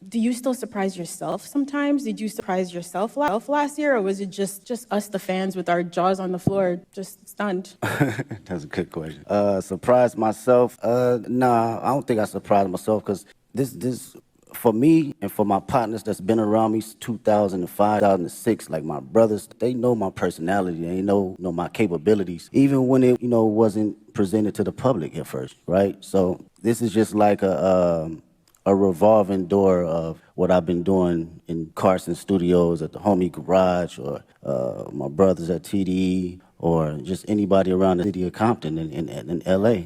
Do you still surprise yourself sometimes? Did you surprise yourself last year, or was it just us, the fans, with our jaws on the floor, just stunned? That's a good question. Surprise myself? Nah, I don't think I surprised myself, because this for me and for my partners that's been around me since 2005, 2006, like my brothers, they know my personality, they know my capabilities, even when it wasn't presented to the public at first, right? So this is just like a revolving door of what I've been doing in Carson Studios, at the Homie Garage, or my brothers at TDE, or just anybody around the city of Compton in LA.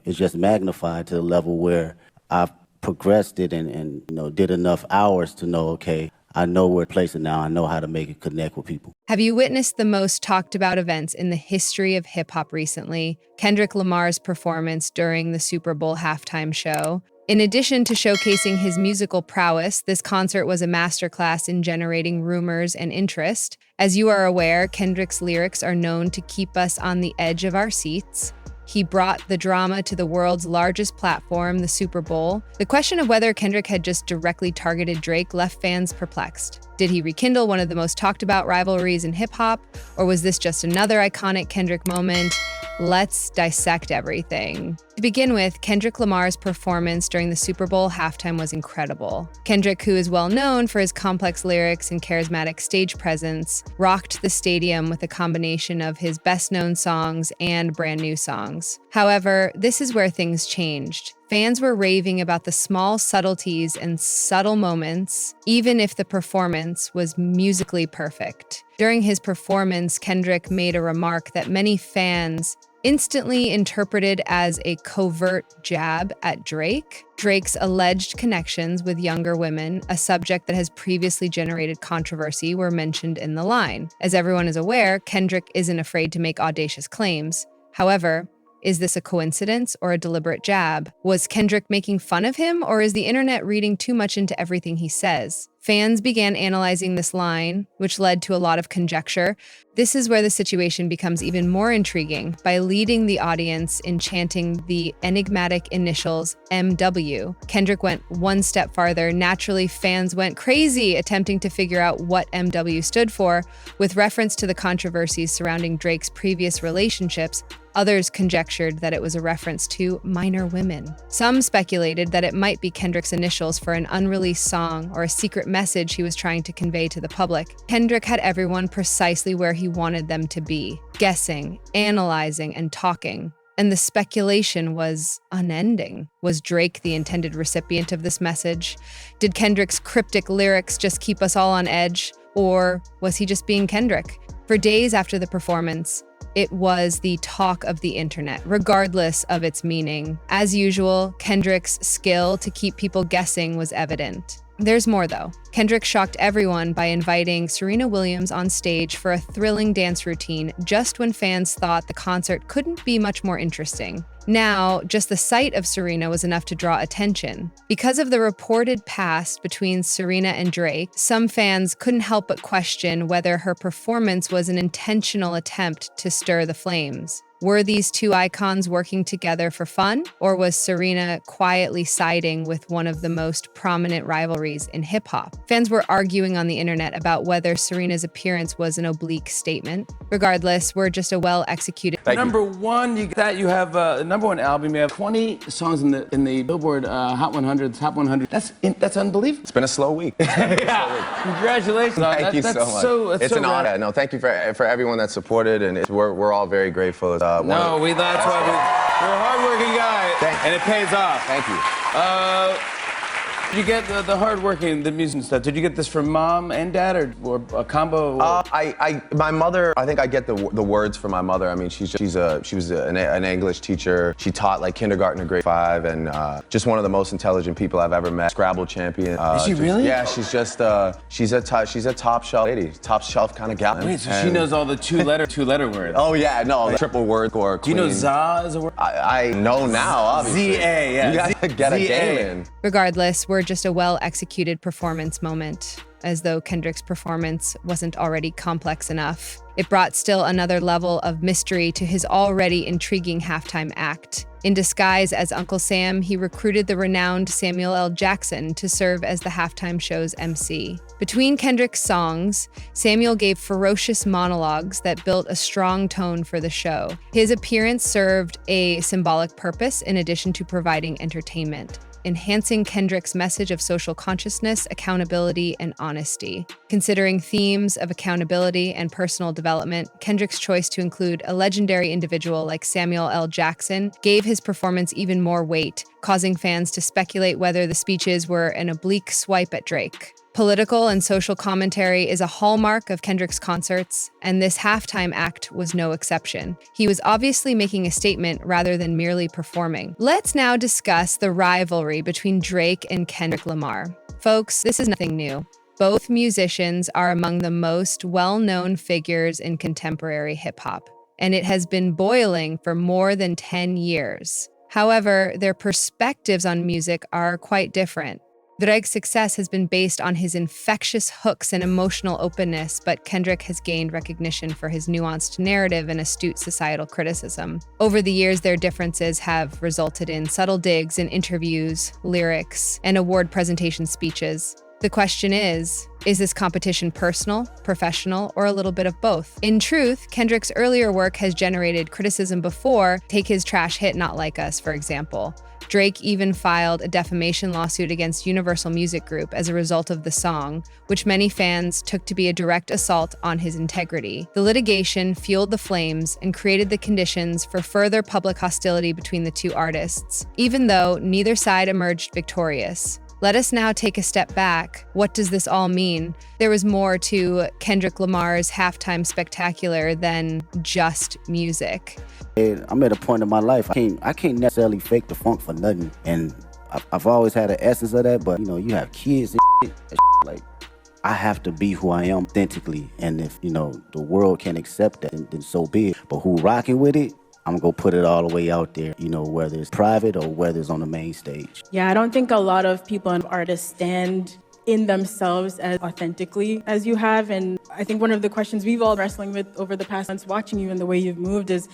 It's just magnified to the level where I've progressed it and did enough hours to know, okay, I know where to place it now. I know how to make it connect with people. Have you witnessed the most talked about events in the history of hip-hop recently? Kendrick Lamar's performance during the Super Bowl halftime show. In addition to showcasing his musical prowess, this concert was a masterclass in generating rumors and interest. As you are aware, Kendrick's lyrics are known to keep us on the edge of our seats. He brought the drama to the world's largest platform, the Super Bowl. The question of whether Kendrick had just directly targeted Drake left fans perplexed. Did he rekindle one of the most talked about rivalries in hip-hop, or was this just another iconic Kendrick moment? Let's dissect everything. To begin with, Kendrick Lamar's performance during the Super Bowl halftime was incredible. Kendrick, who is well known for his complex lyrics and charismatic stage presence, rocked the stadium with a combination of his best-known songs and brand new songs. However, this is where things changed. Fans were raving about the small subtleties and subtle moments, even if the performance was musically perfect. During his performance, Kendrick made a remark that many fans instantly interpreted as a covert jab at Drake. Drake's alleged connections with younger women, a subject that has previously generated controversy, were mentioned in the line. As everyone is aware, Kendrick isn't afraid to make audacious claims. However, is this a coincidence or a deliberate jab? Was Kendrick making fun of him, or is the internet reading too much into everything he says? Fans began analyzing this line, which led to a lot of conjecture. This is where the situation becomes even more intriguing. By leading the audience in chanting the enigmatic initials MW, Kendrick went one step farther. Naturally, fans went crazy attempting to figure out what MW stood for. With reference to the controversies surrounding Drake's previous relationships, others conjectured that it was a reference to minor women. Some speculated that it might be Kendrick's initials for an unreleased song or a secret message he was trying to convey to the public. Kendrick had everyone precisely where he wanted them to be, guessing, analyzing, and talking. And the speculation was unending. Was Drake the intended recipient of this message? Did Kendrick's cryptic lyrics just keep us all on edge? Or was he just being Kendrick? For days after the performance, it was the talk of the internet, regardless of its meaning. As usual, Kendrick's skill to keep people guessing was evident. There's more, though. Kendrick shocked everyone by inviting Serena Williams on stage for a thrilling dance routine just when fans thought the concert couldn't be much more interesting. Now, just the sight of Serena was enough to draw attention. Because of the reported past between Serena and Drake, some fans couldn't help but question whether her performance was an intentional attempt to stir the flames. Were these two icons working together for fun, or was Serena quietly siding with one of the most prominent rivalries in hip-hop? Fans were arguing on the internet about whether Serena's appearance was an oblique statement. Regardless, we're just a well-executed... Number one, you have a number one album. You have 20 songs in the Billboard Hot 100, Top 100. That's unbelievable. It's been a slow week. Yeah. Congratulations. Thank you so much. It's an honor. No, thank you for everyone that supported, and we're all very grateful. That's why you're a hardworking guy, and it pays off. Thank you. Did you get the hardworking, the music stuff? Did you get this from mom and dad, or a combo? My mother. I think I get the words from my mother. I mean, she was an English teacher. She taught like kindergarten to grade 5, and just one of the most intelligent people I've ever met. Scrabble champion. Is she really? Yeah, she's just she's a top shelf lady, top shelf kind of gal. Wait, so she knows all the two letter words? Oh yeah, no, triple word or queen. Do you know za is a word? I know now, obviously. Z-A, yeah. You gotta get a game in. Regardless, we're just a well-executed performance moment. as though Kendrick's performance wasn't already complex enough. It brought still another level of mystery to his already intriguing halftime act. In disguise as Uncle Sam, he recruited the renowned Samuel L. Jackson to serve as the halftime show's MC. Between Kendrick's songs, Samuel gave ferocious monologues that built a strong tone for the show. His appearance served a symbolic purpose in addition to providing entertainment, enhancing Kendrick's message of social consciousness, accountability, and honesty. Considering themes of accountability and personal development, Kendrick's choice to include a legendary individual like Samuel L. Jackson gave his performance even more weight, causing fans to speculate whether the speeches were an oblique swipe at Drake. Political and social commentary is a hallmark of Kendrick's concerts, and this halftime act was no exception. He was obviously making a statement rather than merely performing. Let's now discuss the rivalry between Drake and Kendrick Lamar. Folks, this is nothing new. Both musicians are among the most well-known figures in contemporary hip-hop, and it has been boiling for more than 10 years. However, their perspectives on music are quite different. Drake's success has been based on his infectious hooks and emotional openness, but Kendrick has gained recognition for his nuanced narrative and astute societal criticism. Over the years, their differences have resulted in subtle digs in interviews, lyrics, and award presentation speeches. The question is this competition personal, professional, or a little bit of both? In truth, Kendrick's earlier work has generated criticism before. Take his trash hit Not Like Us, for example. Drake even filed a defamation lawsuit against Universal Music Group as a result of the song, which many fans took to be a direct assault on his integrity. The litigation fueled the flames and created the conditions for further public hostility between the two artists, even though neither side emerged victorious. Let us now take a step back. What does this all mean? There was more to Kendrick Lamar's halftime spectacular than just music. I'm at a point in my life, I can't necessarily fake the funk for nothing. And I've always had an essence of that, but you have kids and shit, like, I have to be who I am authentically. And if, the world can accept that, then so be it. But who rocking with it, I'm gonna put it all the way out there, whether it's private or whether it's on the main stage. Yeah, I don't think a lot of people and artists stand in themselves as authentically as you have. And I think one of the questions we've all wrestling with over the past months watching you and the way you've moved is,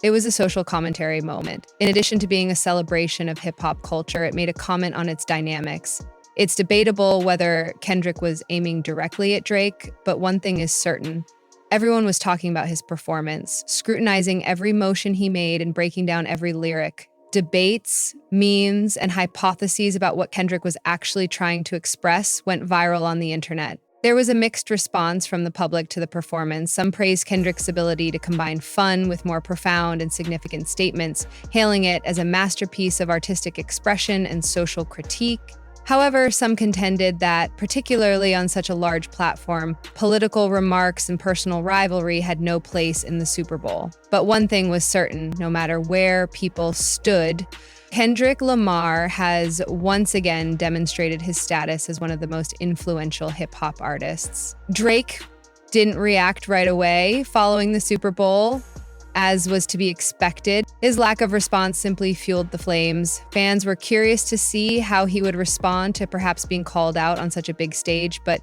it was a social commentary moment. In addition to being a celebration of hip-hop culture, it made a comment on its dynamics. It's debatable whether Kendrick was aiming directly at Drake, but one thing is certain. Everyone was talking about his performance, scrutinizing every motion he made and breaking down every lyric. Debates, memes, and hypotheses about what Kendrick was actually trying to express went viral on the internet. There was a mixed response from the public to the performance. Some praised Kendrick's ability to combine fun with more profound and significant statements, hailing it as a masterpiece of artistic expression and social critique. However, some contended that, particularly on such a large platform, political remarks and personal rivalry had no place in the Super Bowl. But one thing was certain, no matter where people stood, Kendrick Lamar has once again demonstrated his status as one of the most influential hip-hop artists. Drake didn't react right away following the Super Bowl, as was to be expected. His lack of response simply fueled the flames. Fans were curious to see how he would respond to perhaps being called out on such a big stage, but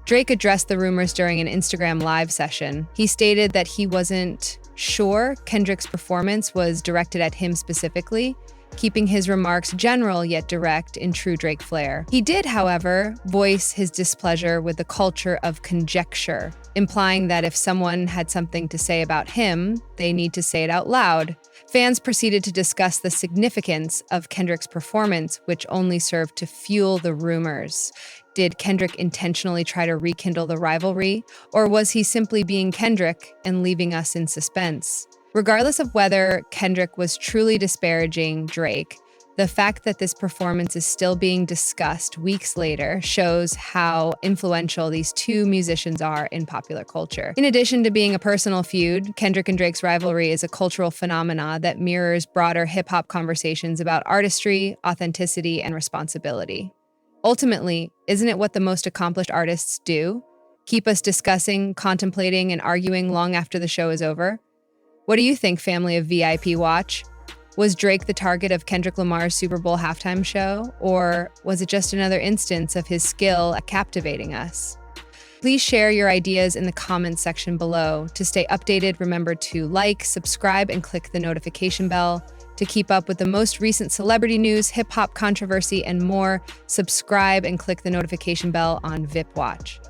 Drake addressed the rumors during an Instagram live session. He stated that he wasn't sure Kendrick's performance was directed at him specifically, keeping his remarks general yet direct in true Drake flair. He did, however, voice his displeasure with the culture of conjecture, implying that if someone had something to say about him, they need to say it out loud. Fans proceeded to discuss the significance of Kendrick's performance, which only served to fuel the rumors. Did Kendrick intentionally try to rekindle the rivalry, or was he simply being Kendrick and leaving us in suspense? Regardless of whether Kendrick was truly disparaging Drake, the fact that this performance is still being discussed weeks later shows how influential these two musicians are in popular culture. In addition to being a personal feud, Kendrick and Drake's rivalry is a cultural phenomena that mirrors broader hip-hop conversations about artistry, authenticity, and responsibility. Ultimately, isn't it what the most accomplished artists do? Keep us discussing, contemplating, and arguing long after the show is over? What do you think, family of VIP Watch? Was Drake the target of Kendrick Lamar's Super Bowl halftime show? Or was it just another instance of his skill at captivating us? Please share your ideas in the comments section below. To stay updated, remember to like, subscribe, and click the notification bell. To keep up with the most recent celebrity news, hip-hop controversy, and more, subscribe and click the notification bell on VIP Watch.